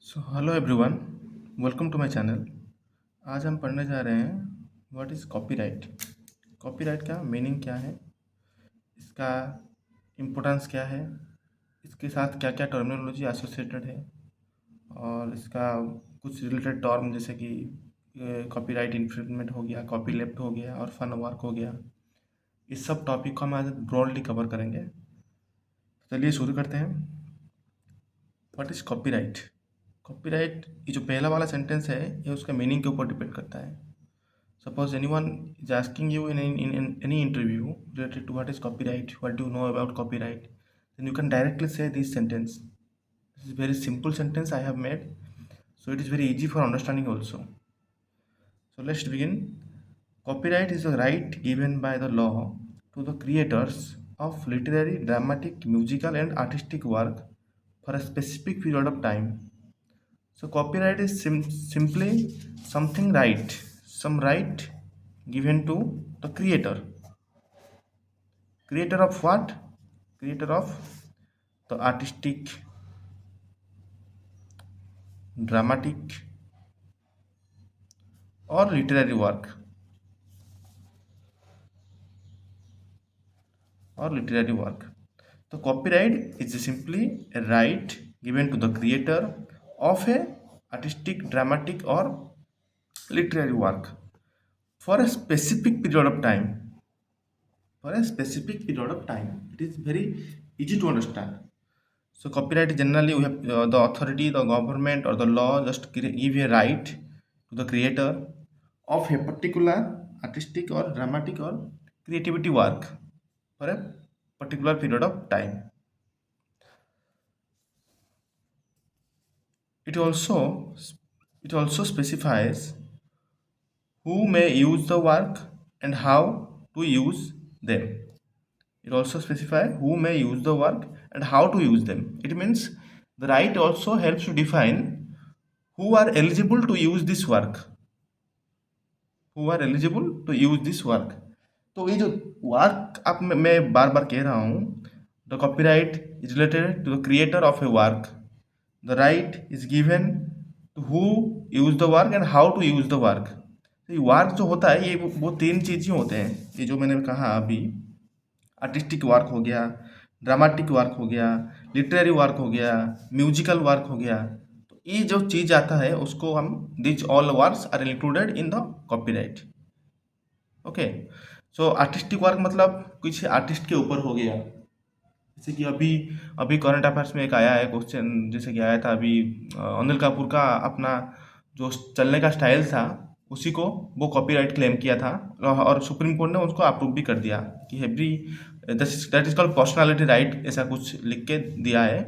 So hello everyone, welcome to my channel. आज हम पढ़ने जा रहे हैं व्हाट इज़ कॉपीराइट। कॉपीराइट का मीनिंग क्या है, इसका इम्पोर्टेंस क्या है, इसके साथ क्या क्या टर्मिनोलॉजी एसोसिएटेड है, और इसका कुछ रिलेटेड टर्म जैसे कि कॉपीराइट इन्फ्रिंजमेंट हो गया, कॉपी लेफ्ट हो गया और फन वर्क हो गया। इस सब टॉपिक को हम आज ब्रॉडली कवर करेंगे। तो चलिए शुरू करते हैं। What is copyright. कॉपीराइट ये जो पहला वाला सेंटेंस है ये उसका मीनिंग के ऊपर डिपेंड करता है। Suppose anyone is asking you in any interview related to what is copyright, what do you know about copyright, then you can directly say this sentence. This is very simple sentence I have made, so it is very easy for understanding also. So let's begin. Copyright is a right given by the law to the creators of literary, dramatic, musical, and artistic work for a specific period of time. So copyright is simply something right, some right given to the creator. Creator of what? Creator of the artistic, dramatic, or literary work. Or literary work. So copyright is simply a right given to the creator of a artistic, dramatic, or literary work for a specific period of time. For a specific period of time. It is very easy to understand. So copyright generally we have the authority, the government or the law just give a right to the creator of a particular artistic or dramatic or creativity work for a particular period of time. It also it also specifies who may use the work and how to use them. It also specifies who may use the work and how to use them. It means the right also helps to define who are eligible to use this work, who are eligible to use this work. तो ये जो work आप मैं बार बार कह रहा हूँ, the copyright is related to the creator of a work, the right is given to who use the work and how to use the work. तो ये वर्क जो होता है ये वो तीन चीज़ें होते हैं, ये जो मैंने कहा अभी, आर्टिस्टिक वर्क हो गया, ड्रामेटिक वर्क हो गया, लिटरेरी वर्क हो गया, म्यूजिकल वर्क हो गया। तो ये जो चीज़ आता है उसको हम this all works are included in the copyright. Okay, so artistic work मतलब कुछ आर्टिस्ट के ऊपर हो गया, जैसे कि अभी अभी करंट अफेयर्स में एक आया है क्वेश्चन, जैसे कि आया था अभी अनिल कपूर का अपना जो चलने का स्टाइल था उसी को वो कॉपीराइट क्लेम किया था, और सुप्रीम कोर्ट ने उसको अप्रूव भी कर दिया कि every that is called personality right, ऐसा कुछ लिख के दिया है।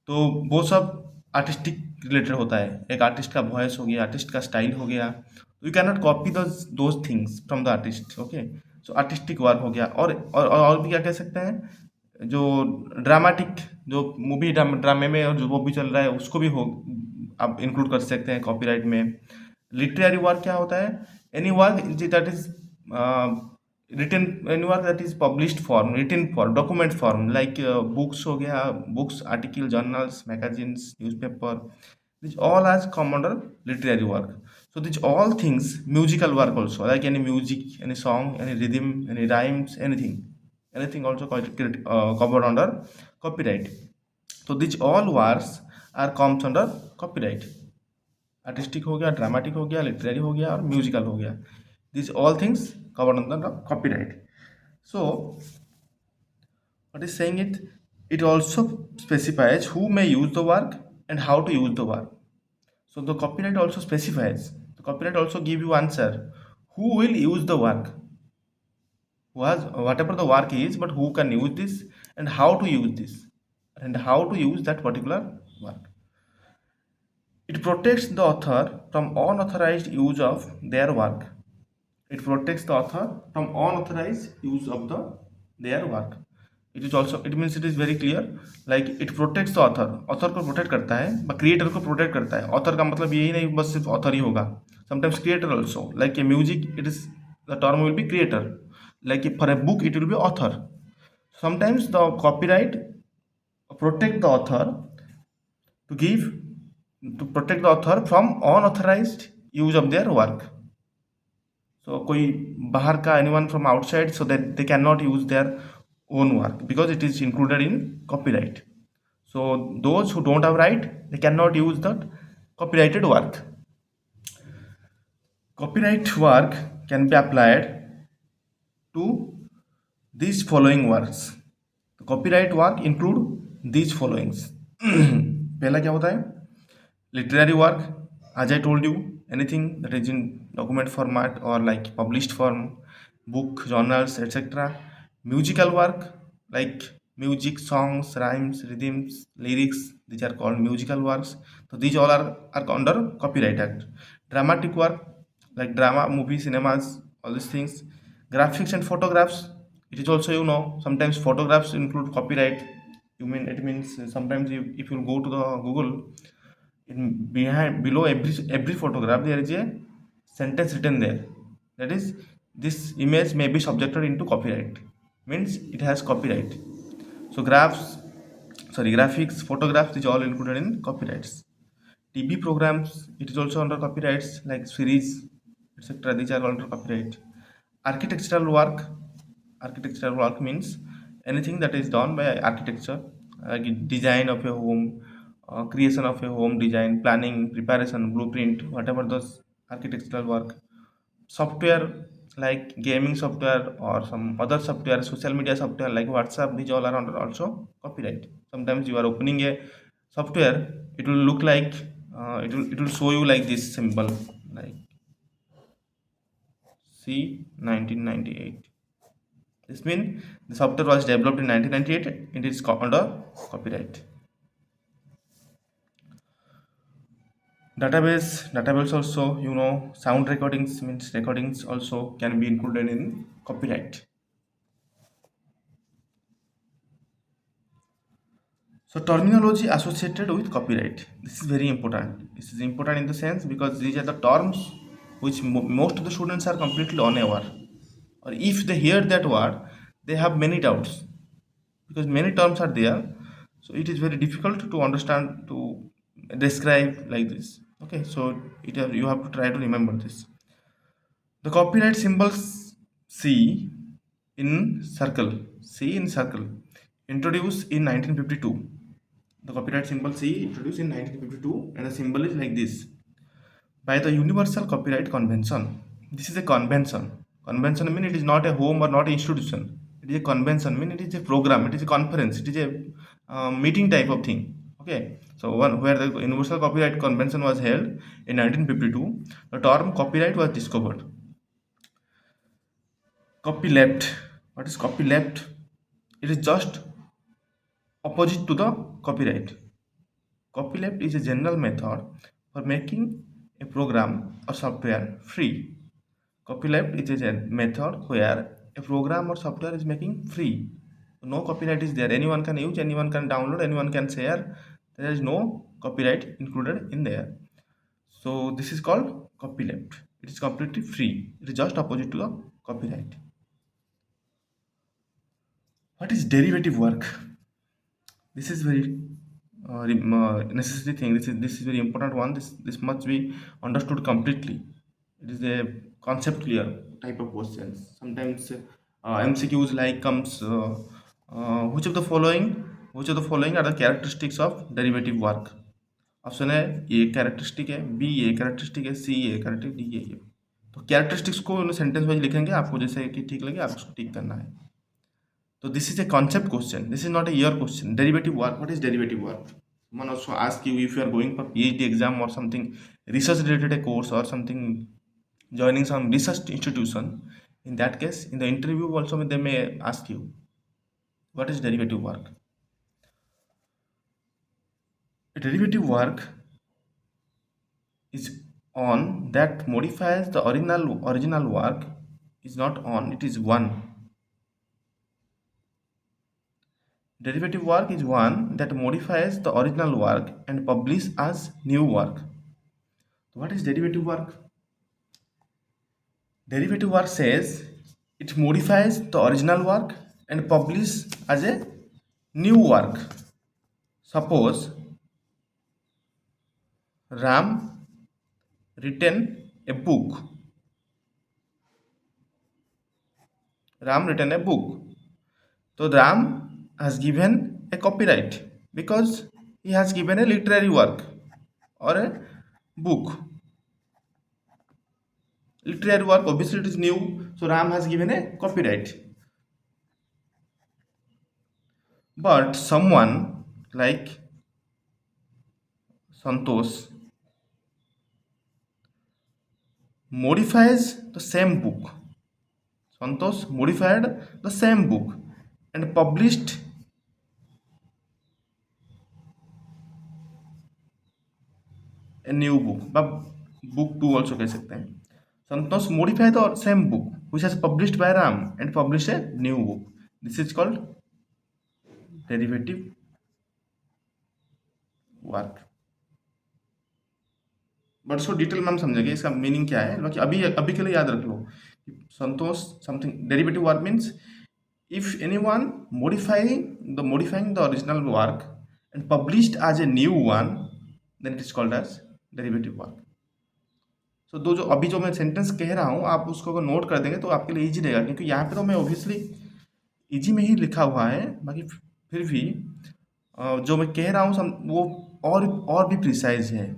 तो वो सब आर्टिस्टिक रिलेटेड होता है, एक आर्टिस्ट का वॉइस हो गया, आर्टिस्ट का स्टाइल हो गया, you can not copy those things from the artist. Okay, so artistic work हो गया, और भी क्या कह सकते हैं, जो ड्रामेटिक, जो मूवी ड्रामे में और जो वो भी चल रहा है उसको भी हो आप इंक्लूड कर सकते हैं कॉपीराइट में। लिटरेरी वर्क क्या होता है, any work that is written, any work that is published form, written for document form, like books हो गया, books, article, journals, magazines, newspaper, this all are come under literary work. So these all things, musical work also, like any music, any song, any rhythm, any rhymes, anything also covered under copyright. So these all works are comes under copyright. Artistic हो गया, dramatic हो गया, literary हो गया और musical हो गया, this all things covered under copyright. So what is saying it also specifies who may use the work and how to use the work. So the copyright also specifies, the copyright also give you answer who will use the work, who has whatever the work is, but who can use this and how to use this and how to use that particular work. It protects the author from unauthorized use of their work. It protects the author from unauthorized use of their work. It is also, it means it is very clear, like it protects the author, author को protect करता है, creator को protect करता है। author का मतलब यही नहीं बस सिर्फ author ही होगा, sometimes creator also, like a music it is, the term will be creator, like for a book it will be author. Sometimes the copyright protect the author to give to protect the author from unauthorized use of their work. So कोई बाहर का anyone from outside, so that they cannot use their own work because it is included in copyright. So those who don't have right, they cannot use that copyrighted work. Copyright work can be applied to these following works. तो copyright work include these followings. पहला क्या होता है? Literary work, as I told you, anything that is in document format or like published form, book, journals, etc. Musical work, like music, songs, rhymes, rhythms, lyrics, these are called musical works. So these all are under Copyright Act. Dramatic work, like drama, movie, cinemas, all these things. Graphics and photographs, it is also, sometimes photographs include copyright. It means sometimes if you go to the Google, in behind below every photograph there is a sentence written there, that is, this image may be subjected into copyright, means it has copyright. So graphics, photographs is all included in copyrights. TV programs, it is also under copyrights, like series, etc. These are all under copyright. Architectural work, architectural work means anything that is done by architecture, like design of a home, creation of a home, design, planning, preparation, blueprint, whatever those architectural work. Software, like gaming software or some other software, social media software like WhatsApp, these all are under also copyright. Sometimes you are opening a software, it will look like, it will show you like this symbol, like C 1998. This means the software was developed in 1998 and it is under copyright. Database also, sound recordings, means recordings also can be included in copyright. So terminology associated with copyright. This is very important. This is important in the sense because these are the terms which most of the students are completely unaware. Or if they hear that word, they have many doubts because many terms are there. So it is very difficult to understand, to describe like this. Okay, so you have to try to remember this. The copyright symbols C C in circle, introduced in 1952. The copyright symbol C introduced in 1952, and the symbol is like this. By the Universal Copyright Convention. This is a convention. Convention means it is not a home or not an institution. It is a convention means it is a program. It is a conference. It is a meeting type of thing. Okay. So one where the Universal Copyright Convention was held in 1952, the term copyright was discovered. Copyleft. What is copyleft? It is just opposite to the copyright. Copyleft is a general method for making a program or software free. Copyleft is a method where a program or software is making free. No copyright is there. Anyone can use, anyone can download, anyone can share. There is no copyright included in there. So this is called copyleft. It is completely free. It is just opposite to the copyright. What is derivative work? This is very necessary thing. This is very important one. This must be understood completely. It is a concept clear type of questions. Sometimes MCQs like comes, which of the following are the characteristics of derivative work? Option है a characteristic है, B a characteristic है, सी a characteristic, D A. तो characteristics को sentence wise लिखेंगे, आपको जैसे कि ठीक लगे आप उसको ठीक करना है। So this is a concept question. This is not a year question. Derivative work. What is derivative work? Someone also ask you if you are going for PhD exam or something research related a course or something, joining some research institution. In that case, in the interview also they may ask you what is derivative work. A derivative work is on that modifies the original work. Is not on. It is one. Derivative work is one that modifies the original work and publish as new work. So what is derivative work? Derivative work says it modifies the original work and publish as a new work. Suppose Ram written a book. Ram written a book. So Ram has given a copyright because he has given a literary work or a book. Literary work, obviously it is new, so Ram has given a copyright. But someone like Santosh modifies the same book. Santosh modified the same book and published a new book, but book 2 also कह सकते हैं. Santosh modified the same book which has published by Ram and published a new book. This is called derivative work. But इसको detail में हम समझेंगे इसका meaning क्या है, बाकी अभी अभी के लिए याद रख लो. Santosh something derivative work means if anyone modifying the original work and published as a new one, then it is called as derivative work. So दो जो अभी जो मैं सेंटेंस कह रहा हूँ आप उसको अगर नोट कर देंगे तो आपके लिए इजी रहेगा, क्योंकि यहाँ पे तो मैं ऑब्वियसली इजी में ही लिखा हुआ है, बाकी फिर भी जो मैं कह रहा हूँ वो और भी प्रिसाइज है.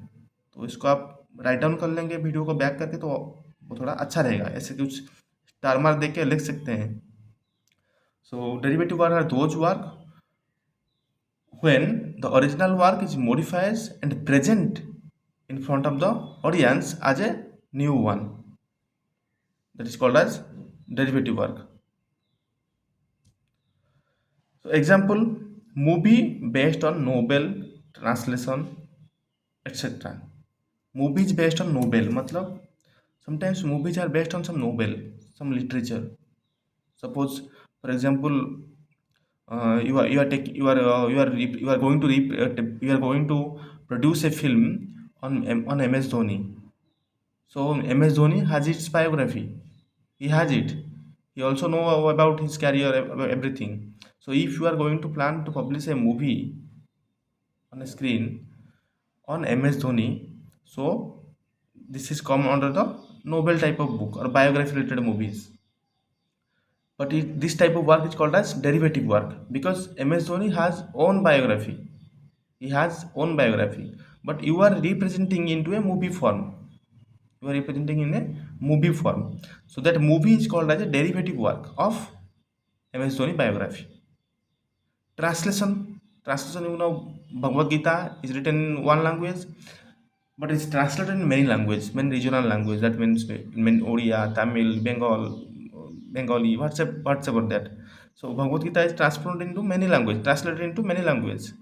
तो इसको आप राइट डाउन कर लेंगे वीडियो को बैक करके, तो वो थोड़ा अच्छा रहेगा. ऐसे कुछ स्टार मार्क देख के लिख सकते हैं. So derivative work are those work when the original work is modified and present in front of the audience as a new one. That is called as derivative work. So example, movie based on novel, translation, etc. Movies based on novel मतलब sometimes movies are based on some novel, some literature. Suppose, for example, you are going to produce a film on MS Dhoni. So MS Dhoni has its biography. He has it. He also know about his career, about everything. So if you are going to plan to publish a movie on a screen on MS Dhoni, so this is come under the novel type of book or biography related movies. But this type of work is called as derivative work because MS Dhoni has own biography. He has own biography, but you are representing into a movie form. You are representing in a movie form. So that movie is called as a derivative work of MS Dhoni biography. Translation, you know, Bhagavad Gita is written in one language, but it's translated in many languages, many regional language. That mean Odia, Tamil, Bengali, whatever that. So Bhagavad Gita is translated into many languages.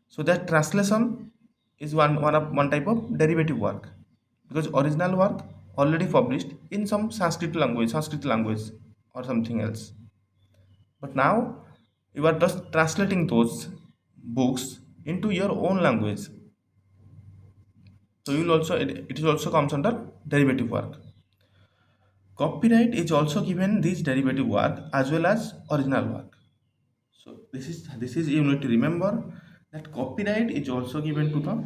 So that translation is one type of derivative work because original work already published in some Sanskrit language or something else. But now you are just translating those books into your own language. So it is also comes under derivative work. Copyright is also given this derivative work as well as original work. So this is you need to remember that copyright is also given to the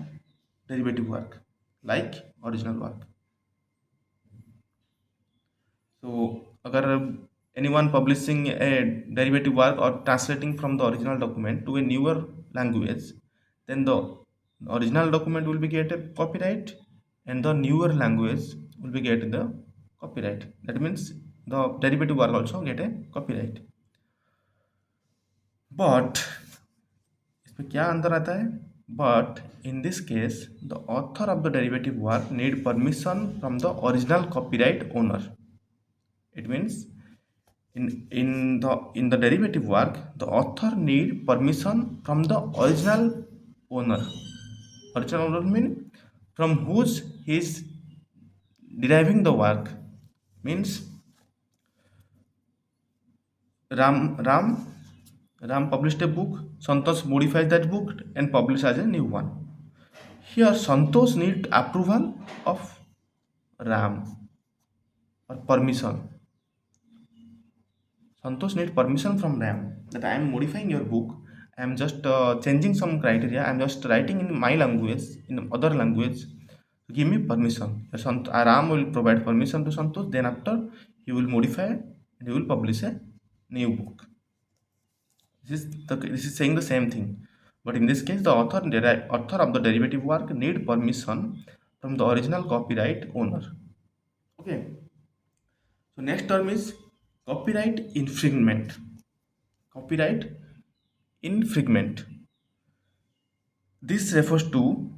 derivative work like original work. So अगर anyone publishing a derivative work or translating from the original document to a newer language, then the original document will be get a copyright and the newer language will be get the copyright. That means the derivative work also get a copyright. But इसमें क्या अंतर आता है? But in this case, the author of the derivative work need permission from the original copyright owner. It means in the derivative work, the author need permission from the original owner. Original owner mean from whose he is deriving the work. Means Ram published a book. Santosh modifies that book and published as a new one. Here Santosh need approval of Ram or permission. Santosh need permission from Ram that I am modifying your book I'm just changing some criteria. I'm just writing in my language, in other language. Give me permission. Ram will provide permission to Santosh. Then after he will modify and he will publish a new book. This is saying the same thing, but in this case, the author of the derivative work need permission from the original copyright owner. Okay. So next term is copyright infringement. Copyright infringement. This refers to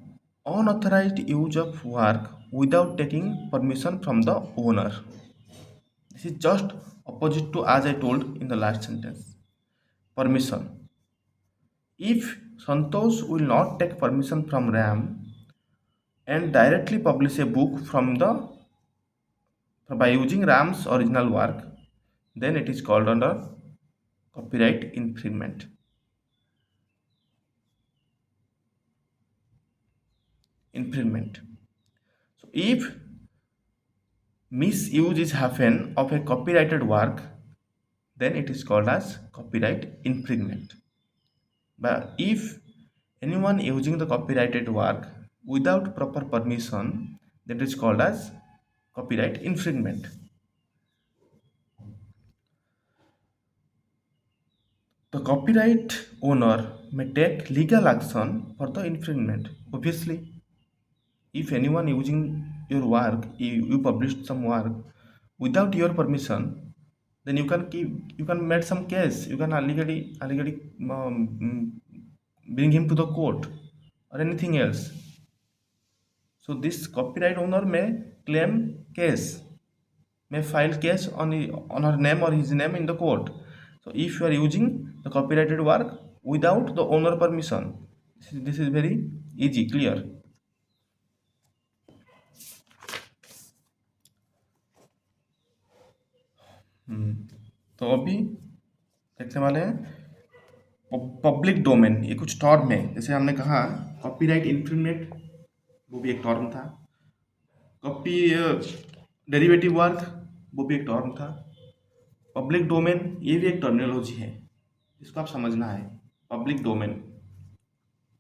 unauthorized use of work without taking permission from the owner. This is just opposite to as I told in the last sentence. Permission. If Santosh will not take permission from Ram and directly publish a book by using Ram's original work, then it is called under copyright infringement. Infringement. So if misuse is happen of a copyrighted work, then it is called as copyright infringement. But if anyone using the copyrighted work without proper permission, that is called as copyright infringement. The copyright owner may take legal action for the infringement. Obviously, if anyone using your work, you published some work without your permission, then you can make some case. You can allegedly bring him to the court or anything else. So this copyright owner may claim case, may file case on her name or his name in the court. So if you are using the copyrighted work without the owner permission, this is very easy, clear. तो अभी देखने वाले हैं public domain. ये कुछ term है, जैसे हमने कहा कॉपीराइट इन्फ्रिंजमेंट, वो भी एक टर्म था। कॉपी डेरिवेटिव वर्क, वो भी एक टर्म था। पब्लिक डोमेन, ये भी एक टर्मिनोलॉजी है, इसको आप समझना है। Public domain,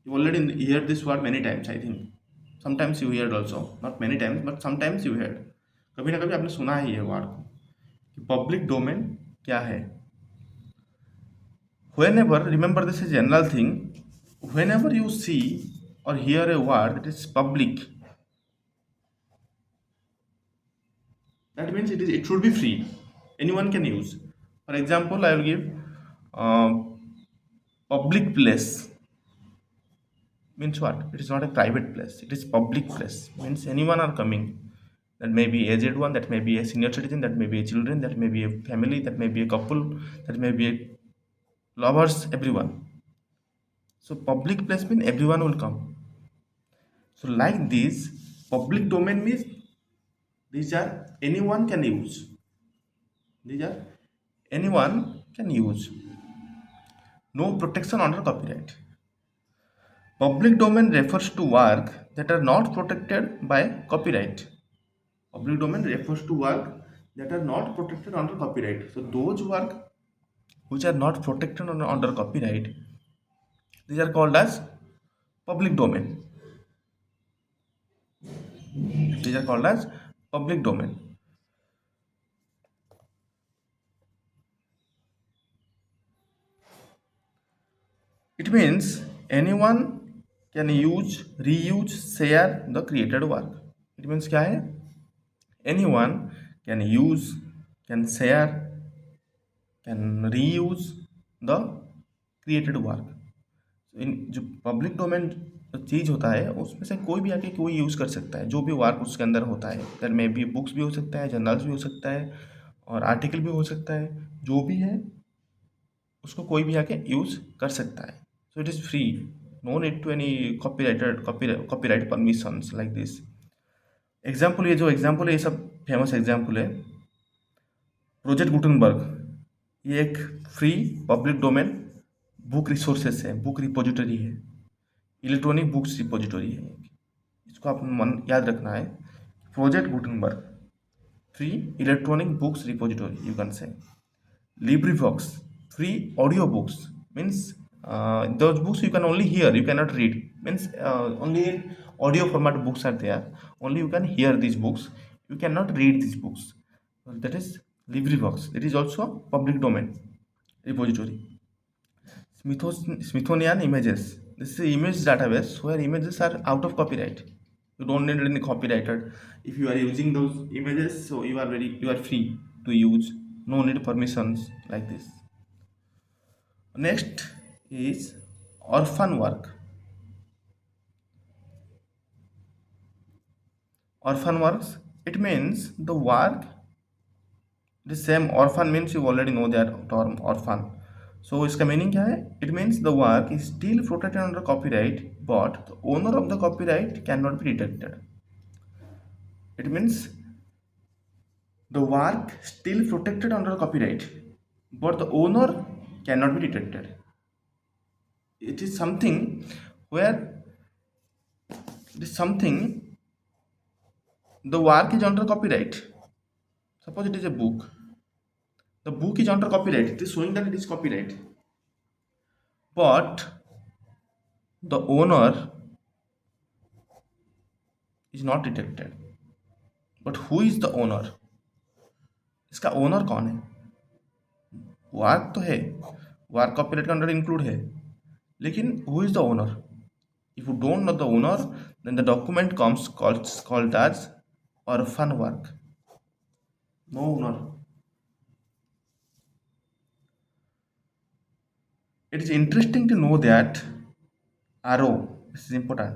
you already here this word many times, I think sometimes you heard also, not many times but sometimes you heard, कभी ना कभी आपने सुना है ये वर्ड को कि पब्लिक डोमेन क्या है। Whenever, remember this is general thing, whenever you see or hear a word that is public, that means it should be free, anyone can use. For example, I will give uh, public place means what? It is not a private place, it is public place, means anyone are coming. That may be aged one, that may be a senior citizen, that may be a children, that may be a family, that may be a couple, that may be a lovers, everyone. So public place means everyone will come. So like this, public domain means these are anyone can use. These are anyone can use. No protection under copyright. Public domain refers to work that are not protected by copyright. Public domain refers to work that are not protected under copyright. So those work which are not protected under copyright, these are called as public domain. These are called as public domain. It means anyone can use, reuse, share the created work. It means क्या है? Anyone can use, can share, can reuse the created work. इन जो public domain चीज़ होता है उसमें से कोई भी आके कोई यूज़ कर सकता है, जो भी वर्क उसके अंदर होता है। देयर में भी बुक्स भी हो सकता है, जर्नल्स भी हो सकता है और आर्टिकल भी हो सकता है, जो भी है उसको कोई भी आके यूज़ कर सकता है। So it is free, no need to any copyright permissions like this. Example, ये जो एग्जाम्पल है ये सब फेमस एग्जाम्पल है। प्रोजेक्ट गुटनबर्ग, ये एक free public domain book resources है, बुक रिपोजिटरी है, इलेक्ट्रॉनिक बुक्स रिपोजिटरी है। इसको आप मन याद रखना है। Project Gutenberg free electronic books repository, you can say. LibriVox free audio books, means those books you can only hear, you cannot read. Means only in audio format books are there. Only you can hear these books. You cannot read these books. That is LibriVox. It is also public domain repository. Smithsonian Images. This is an image database where images are out of copyright. You don't need any copyrighted. If you are using those images, so you are free to use. No need permissions like this. Next is orphan work. Orphan works. It means the work. The same orphan means you already know that term orphan. So इसका meaning क्या है? It means the work is still protected under copyright, but the owner of the copyright cannot be detected. It means the work still protected under copyright, but the owner cannot be detected. It is something where it is something the work is under copyright. Suppose it is a book. The book is under copyright. It is showing that it is copyright, but the owner is not detected. But who is the owner? इसका owner कौन है? Work तो है, work copyright के under include है, लेकिन who is the owner? If you don't know the owner, then the document comes called as orphan work. No owner. It is interesting to know that ARO, this is important,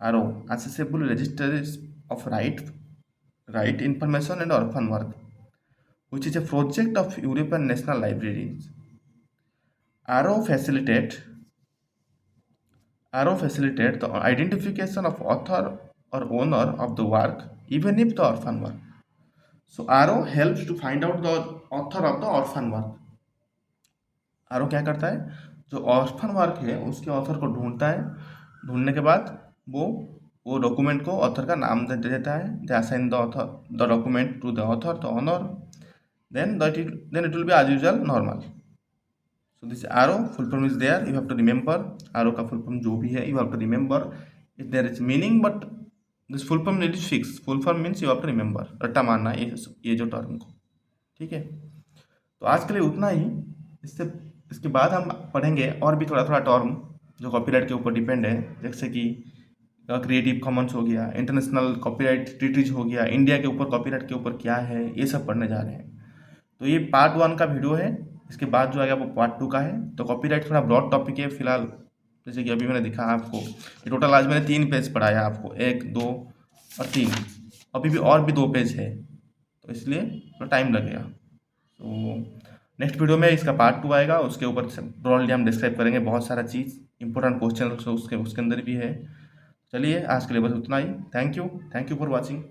ARO, accessible registries of right information and orphan work, which is a project of European National Libraries. ARO facilitate the identification of author or owner of the work, even if the orphan work. So ARO helps to find out the author of the orphan work. ARO क्या करता है? जो orphan work है उसके author को ढूंढता है. ढूंढने के बाद वो डॉक्यूमेंट को ऑथर का नाम दे देता है. They assign the document to the author, the owner. then it will be as usual normal. So this arrow full form is there, you have to remember. arrow का full form जो भी है you have to remember. If there is meaning, but this full form it is fixed. full form means you have to remember, रट्टा मारना ये जो term को. ठीक है, तो आज के लिए उतना ही. इसके बाद हम पढ़ेंगे और भी थोड़ा टर्म जो कॉपीराइट के ऊपर डिपेंड है, जैसे कि क्रिएटिव कॉमन्स हो गया, इंटरनेशनल कॉपीराइट ट्रीटीज हो गया, इंडिया के ऊपर कॉपीराइट के ऊपर क्या है, ये सब पढ़ने जा रहे हैं. तो ये पार्ट 1 का वीडियो है. इसके बाद जो आएगा वो पार्ट 2 का है. तो कॉपीराइट थोड़ा ब्रॉड टॉपिक है फिलहाल, जैसे कि अभी मैंने दिखा आपको. ये टोटल आज मैंने 3 पेज पढ़ाया आपको, 1, 2 और 3. अभी भी और भी 2 पेज है, तो इसलिए थोड़ा टाइम लगेगा. तो नेक्स्ट वीडियो में इसका पार्ट 2 आएगा, उसके ऊपर ब्रॉडली हम डिस्क्राइब करेंगे बहुत सारा चीज़, इंपॉर्टेंट क्वेश्चन उसके अंदर भी है. चलिए आज के लिए बस उतना ही. Thank you for watching.